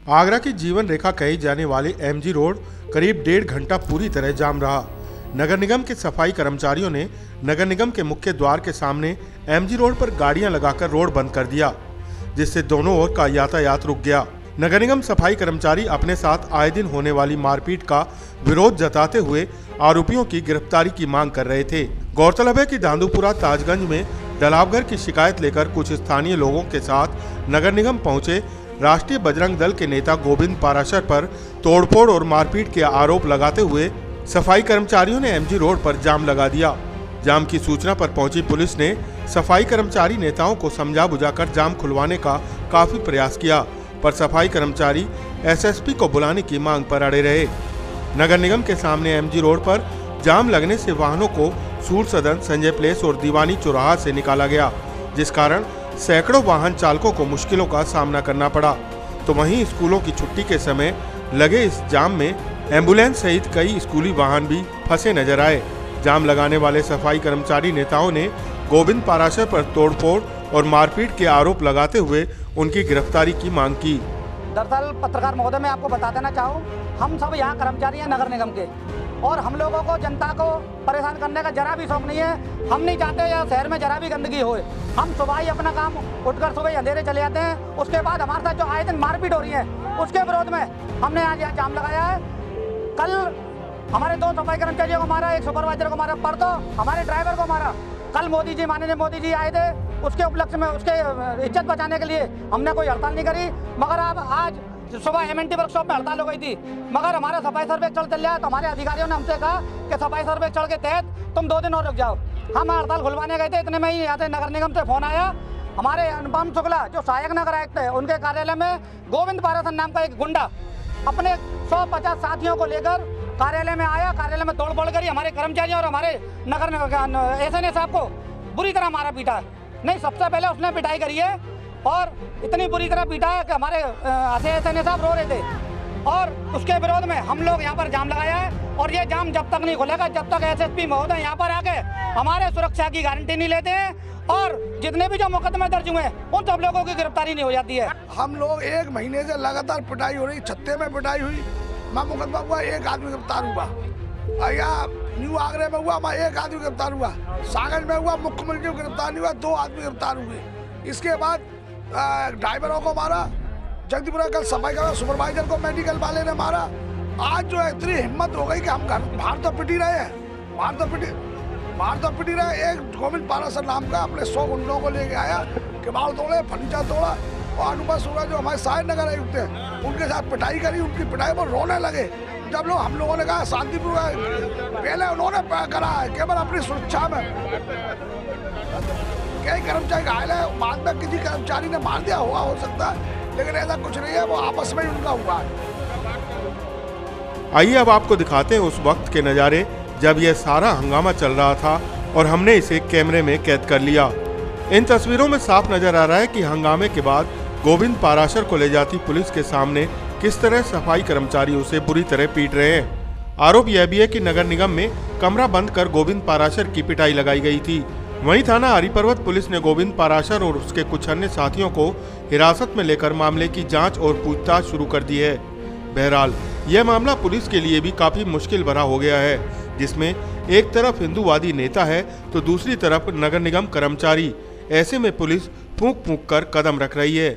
आगरा की जीवन रेखा कही जाने वाली एमजी रोड करीब 1.5 घंटा पूरी तरह जाम रहा। नगर निगम के सफाई कर्मचारियों ने नगर निगम के मुख्य द्वार के सामने एमजी रोड पर गाड़ियां लगाकर रोड बंद कर दिया, जिससे दोनों ओर का यातायात रुक गया। नगर निगम सफाई कर्मचारी अपने साथ आए दिन होने वाली मारपीट का विरोध जताते हुए आरोपियों की गिरफ्तारी की मांग कर रहे थे। गौरतलब है कि धांधुपुरा ताजगंज में डलावघर की शिकायत लेकर कुछ स्थानीय लोगों के साथ नगर निगम पहुंचे राष्ट्रीय बजरंग दल के नेता गोविंद पाराशर पर तोड़फोड़ और मारपीट के आरोप लगाते हुए सफाई कर्मचारियों ने एमजी रोड पर जाम लगा दिया। जाम की सूचना पर पहुंची पुलिस ने सफाई कर्मचारी नेताओं को समझा बुझाकर जाम खुलवाने का काफी प्रयास किया, पर सफाई कर्मचारी एसएसपी को बुलाने की मांग पर अड़े रहे। नगर निगम के सामने एमजी रोड पर जाम लगने से वाहनों को सूर सदन, संजय प्लेस और दीवानी चौराहा से निकाला गया, जिस कारण सैकड़ों वाहन चालकों को मुश्किलों का सामना करना पड़ा। तो वहीं स्कूलों की छुट्टी के समय लगे इस जाम में एम्बुलेंस सहित कई स्कूली वाहन भी फंसे नजर आए। जाम लगाने वाले सफाई कर्मचारी नेताओं ने गोविंद पाराशर पर तोड़फोड़ और मारपीट के आरोप लगाते हुए उनकी गिरफ्तारी की मांग की। दरअसल पत्रकार महोदय, मैं आपको बता देना चाहूँ, हम सब यहाँ कर्मचारी हैं नगर निगम के, और हम लोगों को जनता को परेशान करने का जरा भी शौक नहीं है। हम नहीं चाहते या शहर में जरा भी गंदगी होए। हम सुबह ही अपना काम उठकर सुबह अंधेरे चले जाते हैं। उसके बाद हमारे साथ जो आए दिन मारपीट हो रही है, उसके विरोध में हमने आज यहाँ जाम लगाया है। कल हमारे 2 सफाई कर्मचारियों को मारा, एक सुपरवाइजर को मारा, परसों हमारे ड्राइवर को मारा। कल मोदी जी, माननीय मोदी जी आए थे, उसके उपलक्ष्य में उसके इज्जत बचाने के लिए हमने कोई हड़ताल नहीं करी। मगर अब आज सुबह MNT वर्कशॉप में हड़ताल हो गई थी, मगर हमारा सफाई सर्वे चल रहा है, तो हमारे अधिकारियों ने हमसे कहा कि सफाई सर्वे चल के तहत तुम 2 दिन और रुक जाओ। हम हड़ताल खुलवाने गए थे, इतने में ही यहाँ से नगर निगम से फोन आया। हमारे अनुपम शुक्ला जो सहायक नगर आयुक्त है, उनके कार्यालय में गोविंद पाराशर नाम का एक गुंडा अपने 150 साथियों को लेकर कार्यालय में आया। कार्यालय में तोड़फोड़ करी, हमारे कर्मचारियों और हमारे नगर SNA साहब को बुरी तरह मारा पीटा। नहीं, सबसे पहले उसने पिटाई करी है और इतनी बुरी तरह पीटा है कि हमारे SNA साहब रो रहे थे, और उसके विरोध में हम लोग यहाँ पर जाम लगाया है। और ये जाम जब तक नहीं खुलेगा, जब तक SSP महोदय यहाँ पर आके हमारे सुरक्षा की गारंटी नहीं लेते हैं, और जितने भी जो मुकदमे दर्ज हुए हैं उन सब लोगों की गिरफ्तारी नहीं हो जाती है। हम लोग 1 महीने से लगातार पिटाई हो रही, छत्ते में पिटाई हुई, मैं मुकदमा हुआ, 1 आदमी गिरफ्तार हुआ। यहाँ न्यू आगरे में हुआ, मैं 1 आदमी गिरफ्तार हुआ। सागंज में हुआ, मुख्यमंत्री गिरफ्तार नहीं हुआ, 2 आदमी गिरफ्तार हुए। इसके बाद ड्राइवरों को मारा, जगदीपुरा कल सफाई का सुपरवाइजर को मेडिकल वाले ने मारा। आज जो है इतनी हिम्मत हो गई कि हम घर बाहर तो पिटी रहे हैं, बाहर तो पिटी रहे। एक गोविंद पाराशर नाम का अपने 100 गुंडों को लेके आया, किवाड़ तोड़े, फर्नीचर तोड़ा, और अनुपम शुक्ला जो हमारे सहायक नगर आयुक्त हैं, उनके साथ पिटाई करी। उनकी पिटाई पर रोने लगे। जब लोग हम लोगों ने कहा शांतिपूर्वक, पहले उन्होंने करा है केवल अपनी सुरक्षा में। कई कर्मचारी घायल है, बाद में किसी कर्मचारी ने मार दिया होगा, हो सकता है, लेकिन ऐसा कुछ नहीं है, वो आपस में ही उनका हुआ है। आइए अब आपको दिखाते हैं उस वक्त के नज़ारे जब यह सारा हंगामा चल रहा था और हमने इसे कैमरे में कैद कर लिया। इन तस्वीरों में साफ नजर आ रहा है कि हंगामे के बाद गोविंद पाराशर को ले जाती पुलिस के सामने किस तरह सफाई कर्मचारी उसे बुरी तरह पीट रहे हैं। आरोप यह भी है कि नगर निगम में कमरा बंद कर गोविंद पाराशर की पिटाई लगाई गई थी। वहीं थाना हरिपर्वत पुलिस ने गोविंद पाराशर और उसके कुछ अन्य साथियों को हिरासत में लेकर मामले की जांच और पूछताछ शुरू कर दी है। बहरहाल यह मामला पुलिस के लिए भी काफी मुश्किल भरा हो गया है, जिसमें एक तरफ हिंदूवादी नेता है तो दूसरी तरफ नगर निगम कर्मचारी। ऐसे में पुलिस फूंक फूंक कर कदम रख रही है।